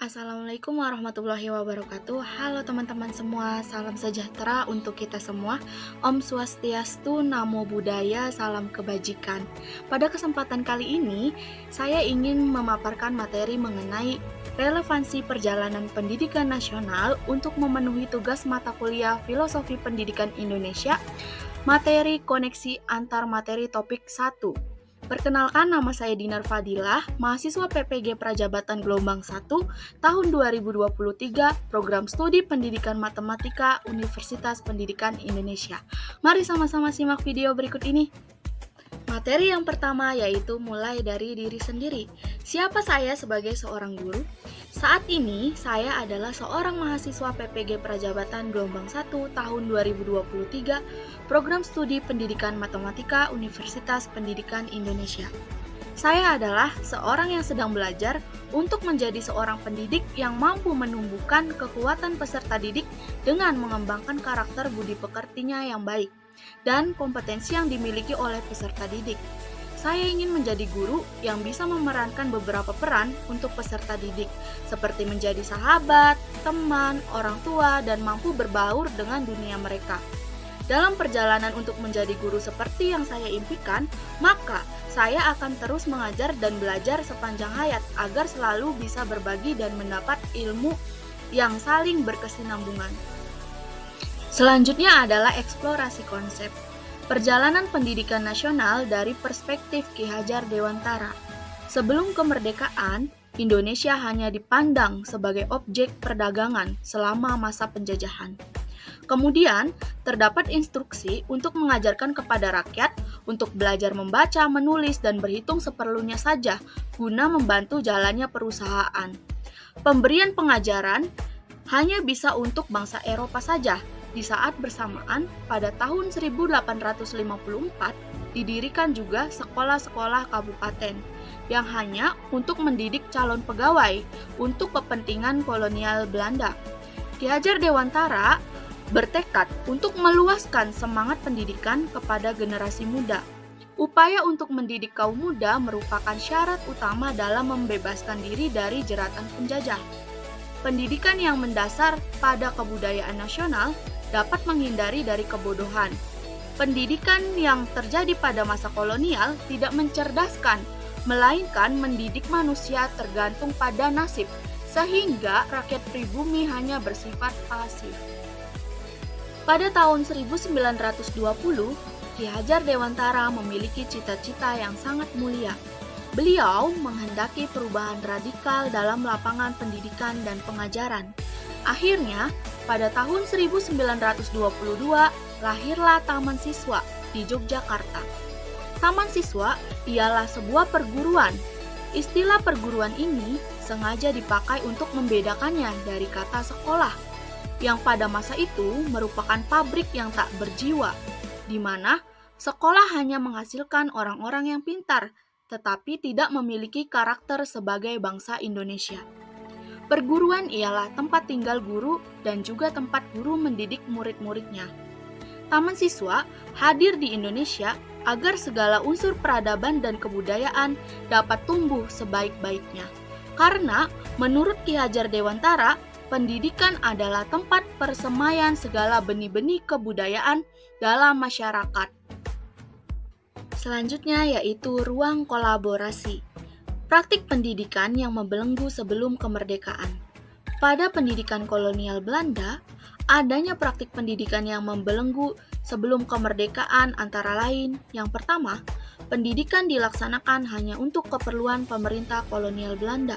Assalamualaikum warahmatullahi wabarakatuh. Halo teman-teman semua, salam sejahtera untuk kita semua. Om Swastiastu, Namo Buddhaya, salam kebajikan. Pada kesempatan kali ini, saya ingin memaparkan materi mengenai relevansi perjalanan pendidikan nasional untuk memenuhi tugas mata kuliah Filosofi Pendidikan Indonesia, materi koneksi antar materi topik 1. Perkenalkan, nama saya Dinar Fadilah, mahasiswa PPG Prajabatan Gelombang 1, tahun 2023, Program Studi Pendidikan Matematika Universitas Pendidikan Indonesia. Mari sama-sama simak video berikut ini. Materi yang pertama yaitu mulai dari diri sendiri. Siapa saya sebagai seorang guru? Saat ini, saya adalah seorang mahasiswa PPG Prajabatan Gelombang 1 tahun 2023, Program Studi Pendidikan Matematika Universitas Pendidikan Indonesia. Saya adalah seorang yang sedang belajar untuk menjadi seorang pendidik yang mampu menumbuhkan kekuatan peserta didik dengan mengembangkan karakter budi pekertinya yang baik dan kompetensi yang dimiliki oleh peserta didik. Saya ingin menjadi guru yang bisa memerankan beberapa peran untuk peserta didik, seperti menjadi sahabat, teman, orang tua, dan mampu berbaur dengan dunia mereka. Dalam perjalanan untuk menjadi guru seperti yang saya impikan, maka saya akan terus mengajar dan belajar sepanjang hayat agar selalu bisa berbagi dan mendapat ilmu yang saling berkesinambungan. Selanjutnya adalah eksplorasi konsep. Perjalanan pendidikan nasional dari perspektif Ki Hajar Dewantara. Sebelum kemerdekaan, Indonesia hanya dipandang sebagai objek perdagangan selama masa penjajahan. Kemudian, terdapat instruksi untuk mengajarkan kepada rakyat untuk belajar membaca, menulis, dan berhitung seperlunya saja guna membantu jalannya perusahaan. Pemberian pengajaran hanya bisa untuk bangsa Eropa saja. Di saat bersamaan, pada tahun 1854, didirikan juga sekolah-sekolah kabupaten yang hanya untuk mendidik calon pegawai untuk kepentingan kolonial Belanda. Ki Hajar Dewantara bertekad untuk meluaskan semangat pendidikan kepada generasi muda. Upaya untuk mendidik kaum muda merupakan syarat utama dalam membebaskan diri dari jeratan penjajah. Pendidikan yang mendasar pada kebudayaan nasional dapat menghindari dari kebodohan. Pendidikan yang terjadi pada masa kolonial tidak mencerdaskan, melainkan mendidik manusia tergantung pada nasib, sehingga rakyat pribumi hanya bersifat pasif. Pada tahun 1920, Ki Hajar Dewantara memiliki cita-cita yang sangat mulia. Beliau menghendaki perubahan radikal dalam lapangan pendidikan dan pengajaran. Akhirnya, pada tahun 1922, lahirlah Taman Siswa di Yogyakarta. Taman Siswa ialah sebuah perguruan. Istilah perguruan ini sengaja dipakai untuk membedakannya dari kata sekolah, yang pada masa itu merupakan pabrik yang tak berjiwa, di mana sekolah hanya menghasilkan orang-orang yang pintar, tetapi tidak memiliki karakter sebagai bangsa Indonesia. Perguruan ialah tempat tinggal guru dan juga tempat guru mendidik murid-muridnya. Taman Siswa hadir di Indonesia agar segala unsur peradaban dan kebudayaan dapat tumbuh sebaik-baiknya. Karena menurut Ki Hajar Dewantara, pendidikan adalah tempat persemaian segala benih-benih kebudayaan dalam masyarakat. Selanjutnya yaitu ruang kolaborasi. Praktik pendidikan yang membelenggu sebelum kemerdekaan. Pada pendidikan kolonial Belanda, adanya praktik pendidikan yang membelenggu sebelum kemerdekaan antara lain, yang pertama, pendidikan dilaksanakan hanya untuk keperluan pemerintah kolonial Belanda.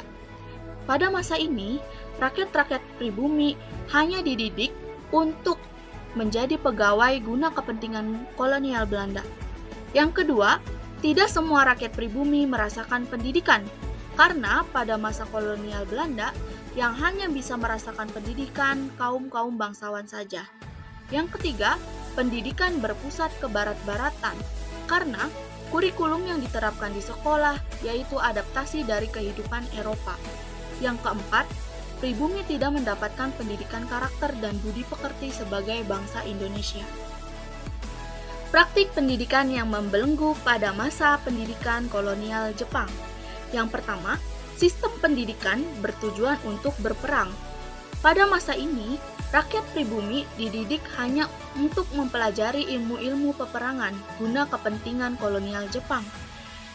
Pada masa ini, rakyat-rakyat pribumi hanya dididik untuk menjadi pegawai guna kepentingan kolonial Belanda. Yang kedua, tidak semua rakyat pribumi merasakan pendidikan, karena pada masa kolonial Belanda, yang hanya bisa merasakan pendidikan kaum-kaum bangsawan saja. Yang ketiga, pendidikan berpusat ke barat-baratan, karena kurikulum yang diterapkan di sekolah yaitu adaptasi dari kehidupan Eropa. Yang keempat, pribumi tidak mendapatkan pendidikan karakter dan budi pekerti sebagai bangsa Indonesia. Praktik pendidikan yang membelenggu pada masa pendidikan kolonial Jepang. Yang pertama, sistem pendidikan bertujuan untuk berperang. Pada masa ini, rakyat pribumi dididik hanya untuk mempelajari ilmu-ilmu peperangan guna kepentingan kolonial Jepang.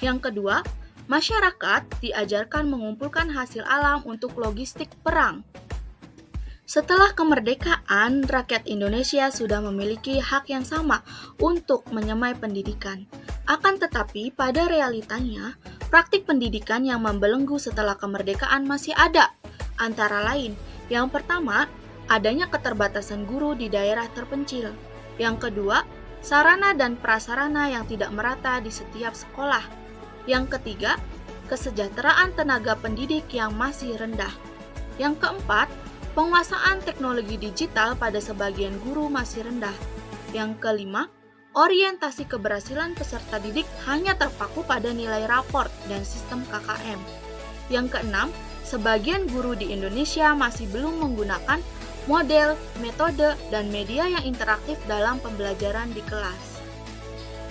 Yang kedua, masyarakat diajarkan mengumpulkan hasil alam untuk logistik perang. Setelah kemerdekaan, rakyat Indonesia sudah memiliki hak yang sama untuk menyemai pendidikan. Akan tetapi, pada realitanya, praktik pendidikan yang membelenggu setelah kemerdekaan masih ada. Antara lain, yang pertama, adanya keterbatasan guru di daerah terpencil. Yang kedua, sarana dan prasarana yang tidak merata di setiap sekolah. Yang ketiga, kesejahteraan tenaga pendidik yang masih rendah. Yang keempat, penguasaan teknologi digital pada sebagian guru masih rendah. Yang kelima, orientasi keberhasilan peserta didik hanya terpaku pada nilai raport dan sistem KKM. Yang keenam, sebagian guru di Indonesia masih belum menggunakan model, metode, dan media yang interaktif dalam pembelajaran di kelas.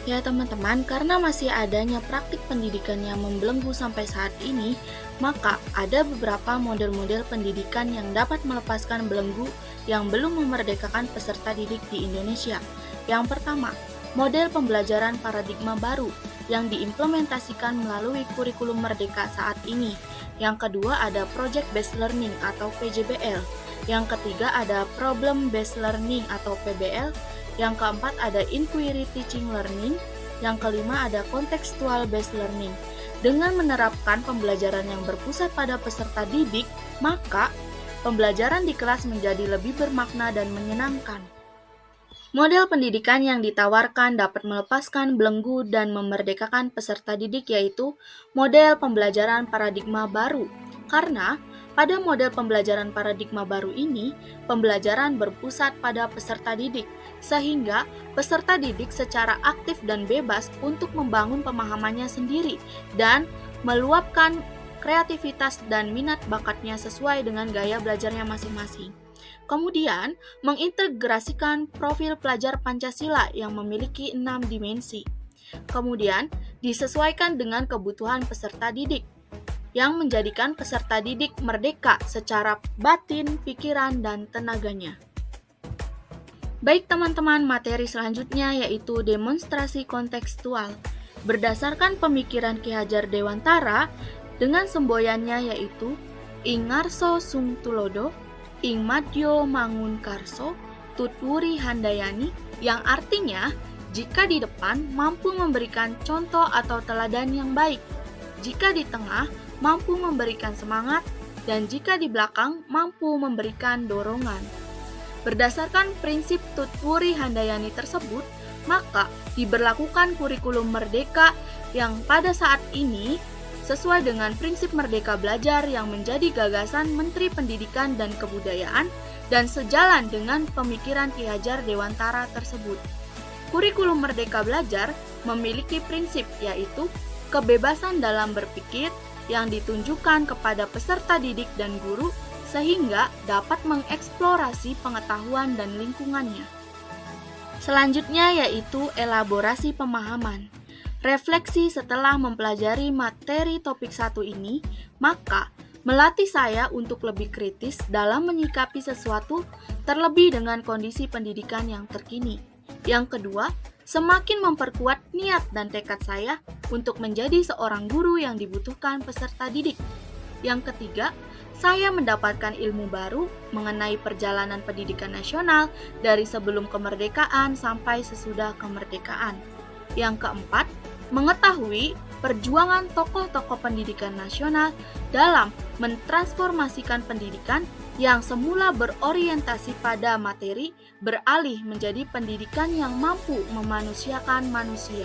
Ya teman-teman, karena masih adanya praktik pendidikan yang membelenggu sampai saat ini, maka ada beberapa model-model pendidikan yang dapat melepaskan belenggu yang belum memerdekakan peserta didik di Indonesia. Yang pertama, model pembelajaran paradigma baru yang diimplementasikan melalui kurikulum merdeka saat ini. Yang kedua ada Project Based Learning atau PJBL. Yang ketiga ada Problem Based Learning atau PBL. Yang keempat ada Inquiry Teaching Learning. Yang kelima ada Contextual Based Learning. Dengan menerapkan pembelajaran yang berpusat pada peserta didik, maka pembelajaran di kelas menjadi lebih bermakna dan menyenangkan. Model pendidikan yang ditawarkan dapat melepaskan belenggu dan memerdekakan peserta didik yaitu model pembelajaran paradigma baru. Karena pada model pembelajaran paradigma baru ini, pembelajaran berpusat pada peserta didik, sehingga peserta didik secara aktif dan bebas untuk membangun pemahamannya sendiri dan meluapkan kreativitas dan minat bakatnya sesuai dengan gaya belajarnya masing-masing. Kemudian, mengintegrasikan profil pelajar Pancasila yang memiliki 6 dimensi. Kemudian, disesuaikan dengan kebutuhan peserta didik, yang menjadikan peserta didik merdeka secara batin, pikiran, dan tenaganya. Baik teman-teman, materi selanjutnya yaitu demonstrasi kontekstual. Berdasarkan pemikiran Ki Hajar Dewantara dengan semboyannya yaitu Ing ngarso sung tulodo, ing madyo mangun karso, tutwuri handayani, yang artinya jika di depan mampu memberikan contoh atau teladan yang baik, jika di tengah mampu memberikan semangat, dan jika di belakang mampu memberikan dorongan. Berdasarkan prinsip Tutwuri Handayani tersebut, maka diberlakukan kurikulum merdeka yang pada saat ini sesuai dengan prinsip merdeka belajar yang menjadi gagasan Menteri Pendidikan dan Kebudayaan dan sejalan dengan pemikiran Ki Hajar Dewantara tersebut. Kurikulum merdeka belajar memiliki prinsip yaitu kebebasan dalam berpikir yang ditunjukkan kepada peserta didik dan guru sehingga dapat mengeksplorasi pengetahuan dan lingkungannya. Selanjutnya yaitu elaborasi pemahaman. Refleksi setelah mempelajari materi topik 1 ini, maka melatih saya untuk lebih kritis dalam menyikapi sesuatu terlebih dengan kondisi pendidikan yang terkini. Yang kedua, semakin memperkuat niat dan tekad saya untuk menjadi seorang guru yang dibutuhkan peserta didik. Yang ketiga, saya mendapatkan ilmu baru mengenai perjalanan pendidikan nasional dari sebelum kemerdekaan sampai sesudah kemerdekaan. Yang keempat, mengetahui perjuangan tokoh-tokoh pendidikan nasional dalam mentransformasikan pendidikan yang semula berorientasi pada materi beralih menjadi pendidikan yang mampu memanusiakan manusia.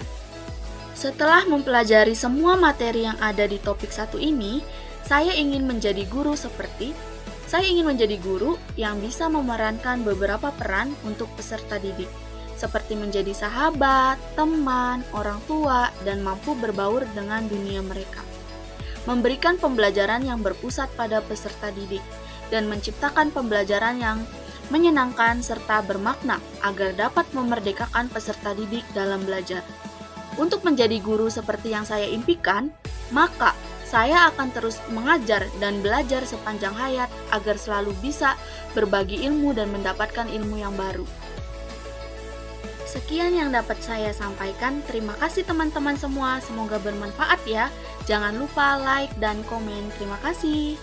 Setelah mempelajari semua materi yang ada di topik 1 ini, saya ingin menjadi guru yang bisa memerankan beberapa peran untuk peserta didik, seperti menjadi sahabat, teman, orang tua, dan mampu berbaur dengan dunia mereka. Memberikan pembelajaran yang berpusat pada peserta didik, dan menciptakan pembelajaran yang menyenangkan serta bermakna agar dapat memerdekakan peserta didik dalam belajar. Untuk menjadi guru seperti yang saya impikan, maka Saya akan terus mengajar dan belajar sepanjang hayat agar selalu bisa berbagi ilmu dan mendapatkan ilmu yang baru. Sekian yang dapat saya sampaikan. Terima kasih teman-teman semua. Semoga bermanfaat ya. Jangan lupa like dan komen. Terima kasih.